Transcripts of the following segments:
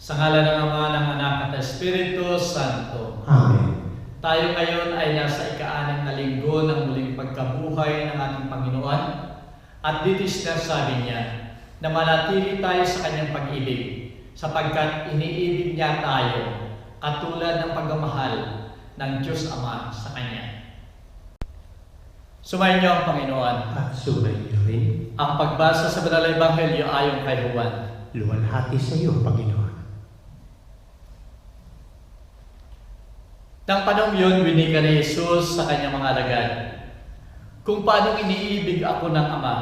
Sa ngalan ng Ama, ng Anak at Espiritu Santo. Amen. Tayo ngayon ay nasa ika-6 na linggo ng muling pagkabuhay ng ating Panginoon. At dito sinasabi niya na manatili tayo sa kanyang pag-ibig sapagkat iniibig niya tayo katulad ng pagmamahal ng Diyos Ama sa Kanya. Sumayin niyo ang Panginoon. At sumayin niyo rin. Ang pagbasa sa Banal na Ebanghelyo ayon kay Juan. Luwalhati sa iyo, Panginoon. Nang panahon yun, winika ni Jesus sa kanyang mga alagad, kung paano iniibig ako ng Ama,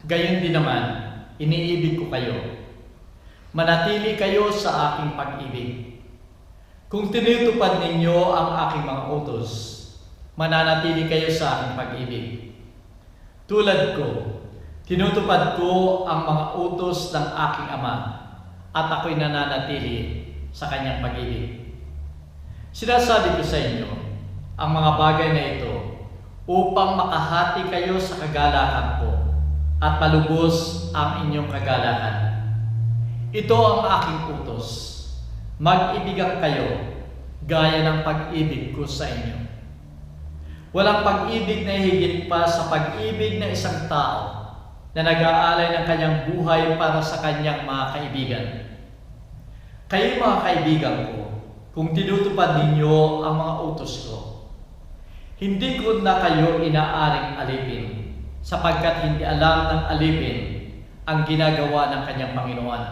gayon din naman, iniibig ko kayo. Manatili kayo sa aking pag-ibig. Kung tinutupad ninyo ang aking mga utos, mananatili kayo sa aking pag-ibig. Tulad ko, tinutupad ko ang mga utos ng aking Ama, at ako'y nananatili sa kanyang pag-ibig. Sinasabi ko sa inyo ang mga bagay na ito upang makahati kayo sa kagalakan ko at malubos ang inyong kagalakan. Ito ang aking utos. Mag-ibigan kayo gaya ng pag-ibig ko sa inyo. Walang pag-ibig na higit pa sa pag-ibig ng isang tao na nag-aalay ng kanyang buhay para sa kanyang mga kaibigan. Kayo mga kaibigan ko, kung tinutupad ninyo ang mga utos ko, hindi ko na kayo inaaring alipin, sapagkat hindi alam ng alipin ang ginagawa ng kanyang Panginoon.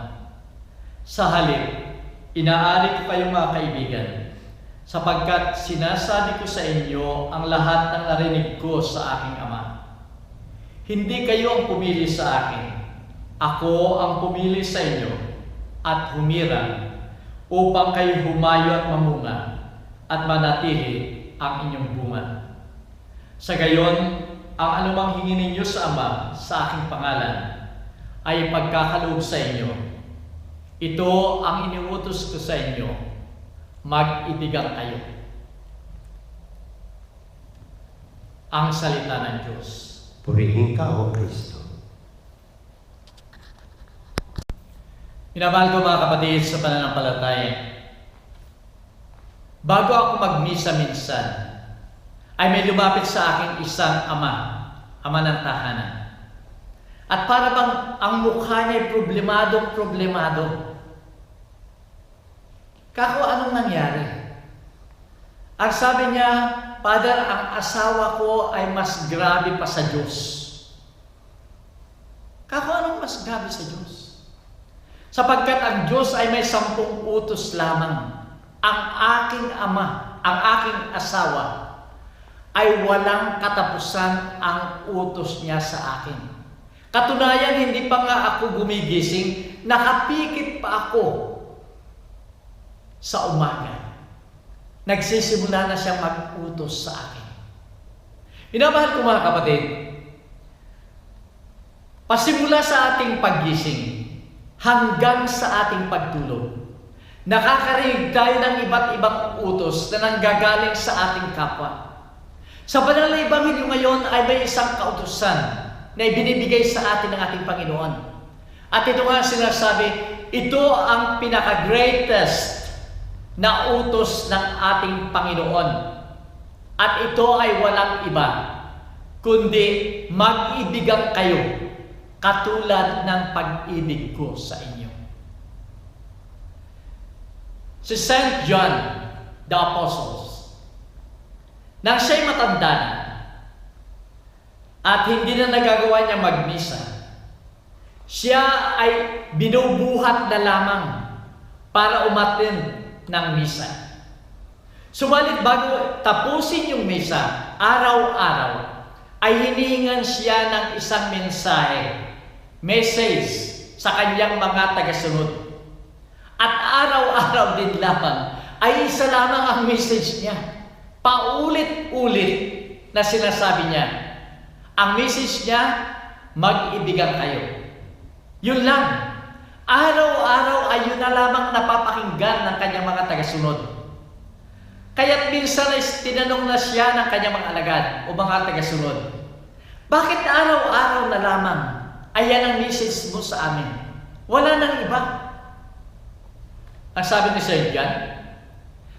Sa halip, inaari ko kayong mga kaibigan, sapagkat sinasabi ko sa inyo ang lahat ng narinig ko sa aking Ama. Hindi kayo ang pumili sa akin, ako ang pumili sa inyo at humirang upang kayo humayo at mamunga at manatili ang inyong bunga. Sa gayon, ang anumang hingin ninyo sa Ama sa aking pangalan ay pagkakaloob sa inyo. Ito ang iniutos ko sa inyo, mag-ibigan kayo. Ang salita ng Diyos. Purihin ka, O Kristo. Minamahal ko mga kapatid sa pananampalataya, bago ako magmisa minsan, ay may lumapit sa akin isang ama ng tahanan. At para bang ang mukha niya ay problemado. Kako, anong nangyari? Ang sabi niya, Father, ang asawa ko ay mas grabe pa sa Diyos. Kako, anong mas grabe sa Diyos? Sapagkat ang Diyos ay may 10 utos lamang. Ang aking ama, ang aking asawa, ay walang katapusan ang utos niya sa akin. Katunayan, hindi pa nga ako gumigising, nakapikit pa ako sa umaga. Nagsisimula na siyang mag-utos sa akin. Minamahal ko mga kapatid, pasimula sa ating paggising, hanggang sa ating pagtulog, nakakarinig tayo ng iba't ibang utos na nanggagaling sa ating kapwa. Sa Banal na Ebanghelyo ngayon ay may isang kautusan na ibinibigay sa atin ng ating Panginoon. At ito nga sinasabi, ito ang pinaka-greatest na utos ng ating Panginoon. At ito ay walang iba, kundi mag-ibigan kayo katulad ng pag-ibig ko sa inyo. Si St. John the Apostle, nang siya'y matanda na at hindi na nagagawa niya magmisa, siya ay binubuhat na lamang para umattend ng misa. Subalit bago tapusin yung misa, araw-araw, ay hinihingan siya ng isang message sa kanyang mga tagasunod. At araw-araw din lamang ay isa lamang ang message niya. Paulit-ulit na sinasabi niya. Ang message niya, mag-ibigan kayo. Yun lang. Araw-araw ay yun na lamang napapakinggan ng kanyang mga tagasunod. Kaya't minsan ay tinanong na siya ng kanyang mga alagad o mga tagasunod, bakit araw-araw na lamang ay yan ang message mo sa amin? Wala nang iba. Ang sabi ni Sir John,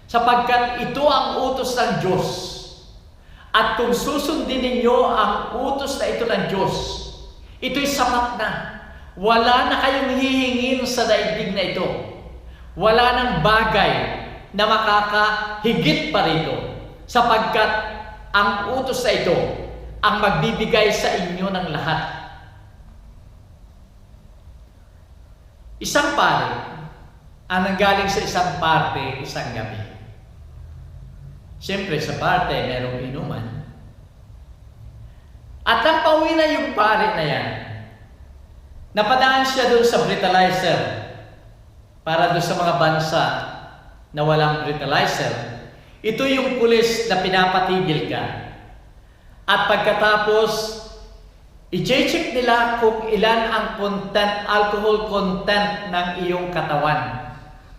sapagkat ito ang utos ng Diyos. At kung susundin ninyo ang utos na ito ng Diyos, ito'y sapat na. Wala na kayong hihingin sa daigdig na ito. Wala nang bagay na makakahigit pa rito. Sapagkat ang utos na ito ang magbibigay sa inyo ng lahat. Isang pare ang nanggaling sa isang parte isang gabi. Siyempre sa parte merong inuman. At nang pauwi na yung pare na yan, napadaan siya doon sa breathalyzer para doon sa mga bansa na walang breathalyzer. Ito yung pulis na pinapatigil ka. At pagkatapos, i-check nila kung ilan ang content, alcohol content ng iyong katawan.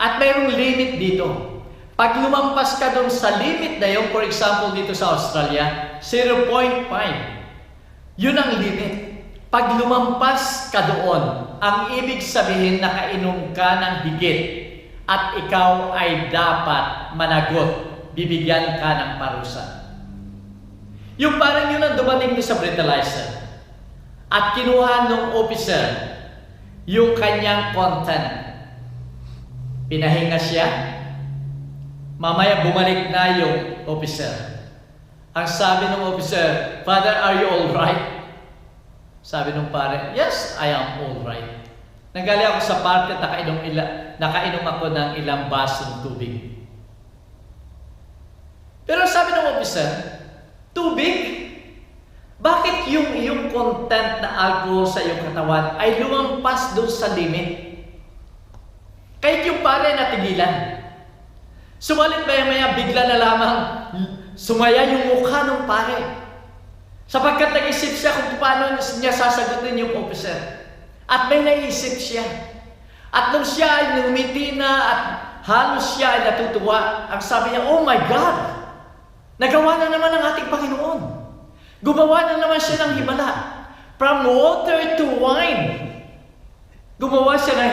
At mayroong limit dito. Pag lumampas ka doon sa limit na yun, for example dito sa Australia, 0.5. Yun ang limit. Pag lumampas ka doon, ang ibig sabihin nakainom ka ng higit at ikaw ay dapat managot. Bibigyan ka ng parusa. Yung parang yun ang dumating sa breathalyzer at kinuha ng officer yung kanyang content. Pinahinga siya. Mamaya bumalik na yung officer. Ang sabi ng officer, "Father, are you all right?" Sabi ng pare, "Yes, I am all right." Nanggali ako sa parte, nakainom ako ng ilang basong tubig. Pero sabi ng officer, "Tubig? Bakit yung iyong content na alcohol sa iyong katawan ay lumampas doon sa limit?" Kahit yung pare natigilan. Sumalit maya-maya bigla na lamang sumaya yung mukha ng pare. Sapagkat nag-isip siya kung paano niya sasagutin yung officer. At may naisip siya. At nung siya ay ngumiti na at halos siya ay natutuwa, ang sabi niya, "Oh my God! Nagawa na naman ng ating Panginoon. Gumawa na naman siya ng himala. From water to wine." Gumawa siya ng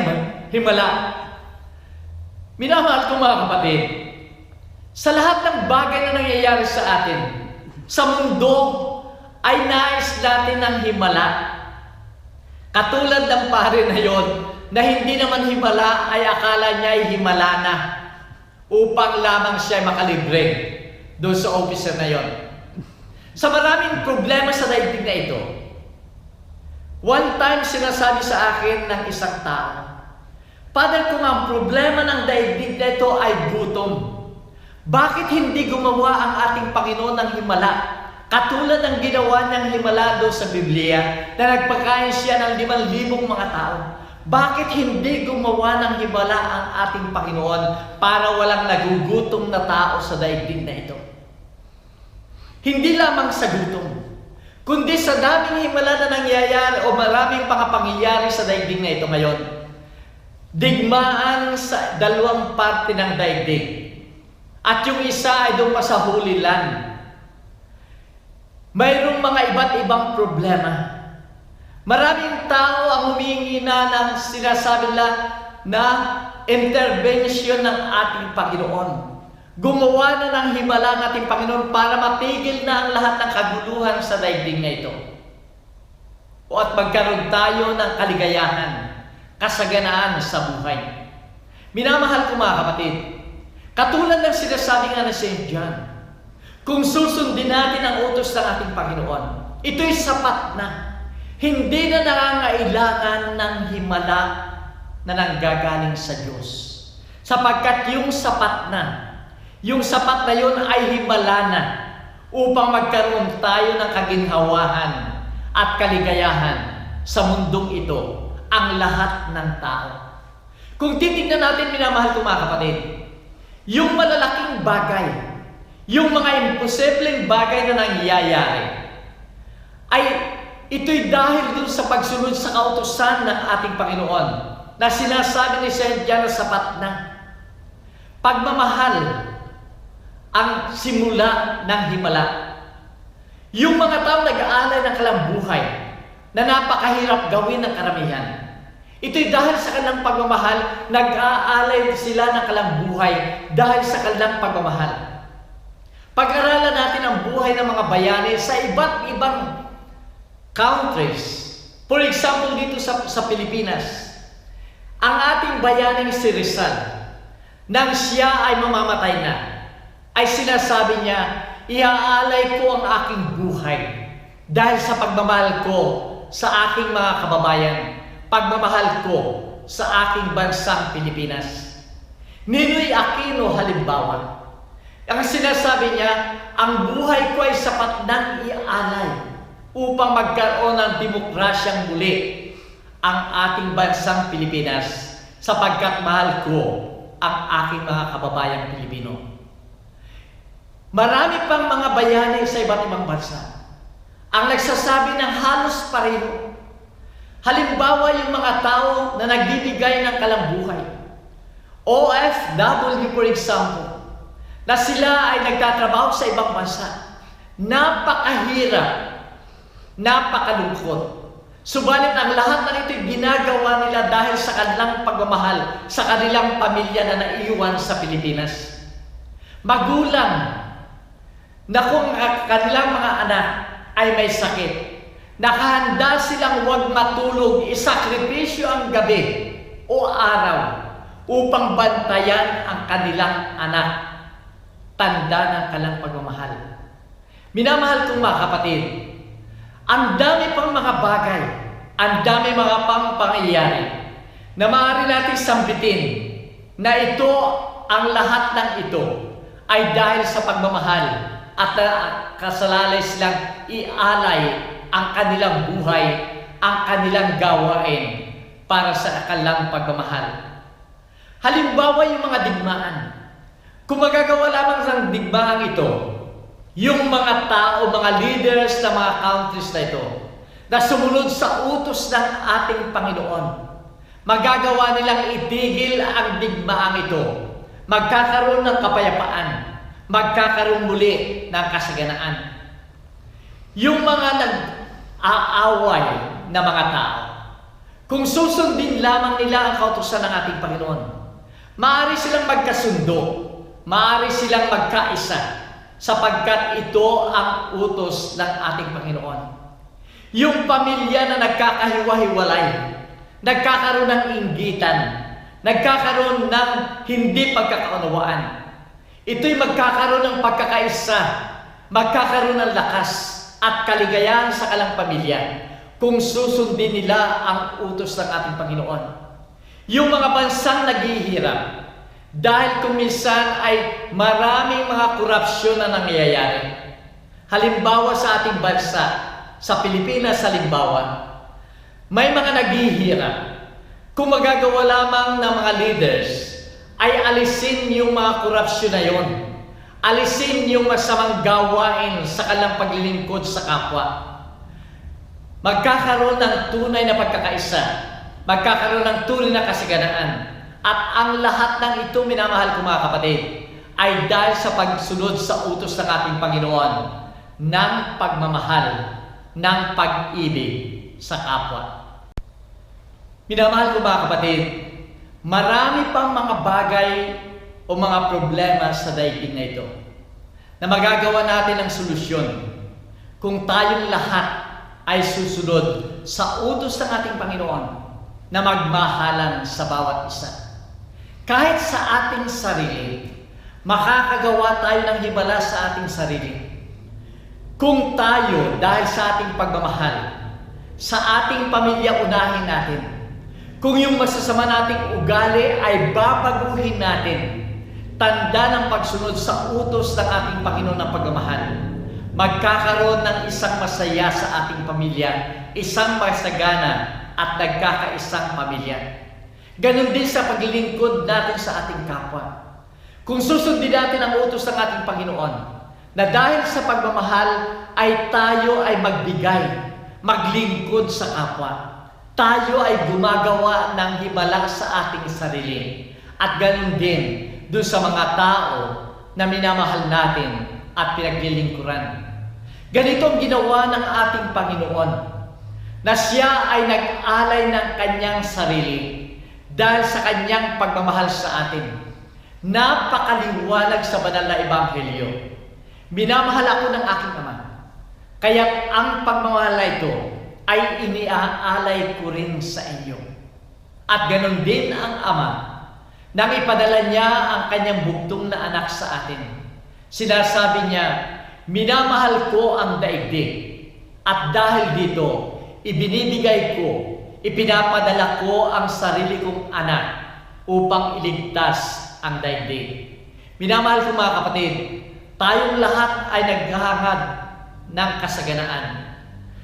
himala. Minamahal ko mga kapatid, sa lahat ng bagay na nangyayari sa atin, sa mundo, ay nais natin ng himala. Katulad ng pare na yon, na hindi naman himala, ay akala niya ay himala na, upang lamang siya makalibre doon sa officer na yon. Sa maraming problema sa daigdig na ito, one time sinasabi sa akin ng isang tao, "Father, kung ang problema ng daigdig na ito ay gutom, bakit hindi gumawa ang ating Panginoon ng himala? Katulad ng ginawa ng himala doon sa Biblia na nagpakain siya ng 5,000 mga tao. Bakit hindi gumawa ng himala ang ating Panginoon para walang nagugutom na tao sa daigdig na ito?" Hindi lamang sa gutom, kundi sa daming himala na nangyayari o maraming pangyayari sa daigdig na ito ngayon. Digmaan sa dalawang parte ng daigdig. At yung isa ay doon pa sa Holy Land. Mayroong mga iba't ibang problema. Maraming tao ang humingi na ng sinasabi na intervention ng ating Panginoon. Gumawa na ng himala ng ating Panginoon para matigil na ang lahat ng kaguluhan sa daigdig na ito. O at magkaroon tayo ng kaligayahan, kasaganaan sa buhay. Minamahal ko mga kapatid, katulad ng sinasabi nga na St. John, kung susundin natin ang utos ng ating Panginoon, ito'y sapat na. Hindi na nangangailangan ng himala na nanggagaling sa Diyos. Sapagkat yung sapat na yun ay himala na upang magkaroon tayo ng kaginhawahan at kaligayahan sa mundong ito, ang lahat ng tao. Kung titignan natin, minamahal ko mga kapatid, yung malalaking bagay, yung mga imposibleng bagay na nangyayari, ay ito'y dahil dun sa pagsunod sa kautusan ng ating Panginoon na sinasabi ni St. John na sapat na. Pagmamahal ang simula ng himala. Yung mga tao nag-aalay ng kalambuhay na napakahirap gawin ng karamihan, Ito'y dahil sa kanilang pagmamahal, nag-aalay sila ng kanilang buhay dahil sa kanilang pagmamahal. Pag-aralan natin ang buhay ng mga bayani sa iba't ibang countries. For example, dito sa Pilipinas, ang ating bayaning si Rizal, nang siya ay mamamatay na, ay sinasabi niya, iaalay ko ang aking buhay dahil sa pagmamahal ko sa aking mga kababayan, pagmamahal ko sa aking bansang Pilipinas. Ninoy Aquino halimbawa, ang sinasabi niya, ang buhay ko ay sapat nang ialay upang magkaroon ng demokrasyang muli ang ating bansang Pilipinas sapagkat mahal ko ang aking mga kababayang Pilipino. Marami pang mga bayani sa iba't ibang bansa ang nagsasabi ng halos pareho. Halimbawa, yung mga tao na nagbibigay ng kalambuhay. OFW, for example, na sila ay nagtatrabaho sa ibang bansa. Napakahirap, napakalungkot. Subalit ang lahat ng ito'y ginagawa nila dahil sa kanilang pagmamahal sa kanilang pamilya na naiiwan sa Pilipinas. Magulang na kung kanilang mga anak ay may sakit, nakahanda silang huwag matulog, isakripisyo ang gabi o araw upang bantayan ang kanilang anak. Tanda ng kanilang pagmamahal. Minamahal kong mga kapatid, ang dami pang mga bagay, ang dami mga pangyayari na maaari natin sambitin na ito, ang lahat ng ito ay dahil sa pagmamahal at kasalalay silang ialay ang kanilang buhay, ang kanilang gawain para sa kanilang pagmamahal. Halimbawa, yung mga digmaan. Kung magagawa lamang ng digmaan ito, yung mga tao, mga leaders ng mga countries na ito, na sumunod sa utos ng ating Panginoon, magagawa nilang itigil ang digmaang ito, magkakaroon ng kapayapaan, magkakaroon muli ng kasaganaan. Yung mga nag-aaway na mga tao, kung susundin lamang nila ang kautusan ng ating Panginoon, maaari silang magkasundo, maaari silang magkaisa, sapagkat ito ang utos ng ating Panginoon. Yung pamilya na nagkakahiwa-hiwalay, nagkakaroon ng inggitan, nagkakaroon ng hindi pagkakaunawaan, ito'y magkakaroon ng pagkakaisa, magkakaroon ng lakas at kaligayahan sa kanilang pamilya kung susundin nila ang utos ng ating Panginoon. Yung mga bansang naghihirap, dahil kung minsan ay maraming mga korupsyon na nangyayari. Halimbawa sa ating bansa, sa Pilipinas halimbawa, may mga naghihirap. Kung magagawa lamang ng mga leaders, ay alisin yung mga korupsyon na yon. Alisin yung masamang gawain sa kanilang paglilingkod sa kapwa. Magkakaroon ng tunay na pagkakaisa, magkakaroon ng tunay na kasaganaan. At ang lahat ng ito, minamahal ko mga kapatid, ay dahil sa pagsunod sa utos ng ating Panginoon ng pagmamahal, ng pag-ibig sa kapwa. Minamahal ko mga kapatid, marami pang mga bagay o mga problema sa daigdig na ito na magagawa natin ng solusyon kung tayong lahat ay susunod sa utos ng ating Panginoon na magmahalan sa bawat isa. Kahit sa ating sarili, makakagawa tayo ng himala sa ating sarili. Kung tayo, dahil sa ating pagmamahal, sa ating pamilya unahin natin, kung yung masasama nating ugali ay babaguhin natin, tanda ng pagsunod sa utos ng ating Panginoon ng pagmamahal, magkakaroon ng isang masaya sa ating pamilya, isang masagana at nagkakaisang pamilya. Ganon din sa paglilingkod natin sa ating kapwa. Kung susundin natin ang utos ng ating Panginoon, na dahil sa pagmamahal ay tayo ay magbigay, maglingkod sa kapwa. Tayo ay gumagawa ng himala sa ating sarili. At ganon din doon sa mga tao na minamahal natin at pinaglilingkuran. Ganito ang ginawa ng ating Panginoon. na siya ay nag-alay ng kanyang sarili dahil sa kanyang pagmamahal sa atin. Napakaliwanag sa banal na ebanghelyo. Minamahal ako ng aking Ama, kaya't ang pagmamahal na ito ay iniaalay ko rin sa inyo. At ganon din ang Ama, nang ipadala niya ang kanyang bugtong na anak sa atin. Sinasabi niya, minamahal ko ang daigdig, at dahil dito, ibinibigay ko, ipinapadala ko ang sarili kong anak upang iligtas ang daigdig. Minamahal ko mga kapatid, tayong lahat ay naghahangad ng kasaganaan.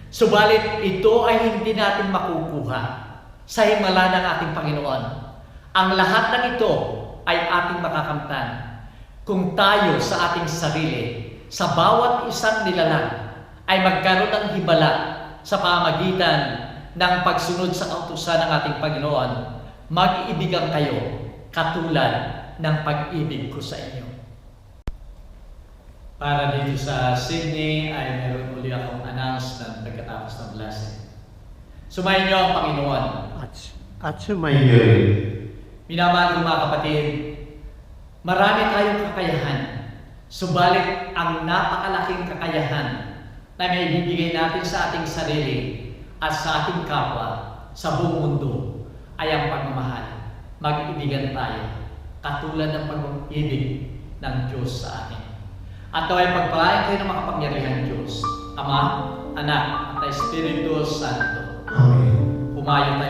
Subalit ito ay hindi natin makukuha sa himala ng ating Panginoon. Ang lahat ng ito ay ating makakamtan kung tayo sa ating sarili, sa bawat isang nilalang, ay magkaroon ng himala sa pamagitan ng pagsunod sa kautusan ng ating Panginoon. Mag-ibigan kayo katulad ng pag-ibig ko sa inyo. Para dito sa Sydney ay meron uli akong announcement pagkatapos ng blessing. Sumayin niyo ang Panginoon. At sumayin niyo rin. Minamahal ko mga kapatid, marami tayong kakayahan, subalit ang napakalaking kakayahan na may ibibigay natin sa ating sarili at sa ating kapwa sa buong mundo ay ang pagmamahal. Mag-ibigan tayo katulad ng pag-ibig ng Diyos sa atin. At ito ay pagpalain kayo ng makapangyarihan Diyos, Ama, Anak, at Espiritu Santo. Amen. Humayo tayo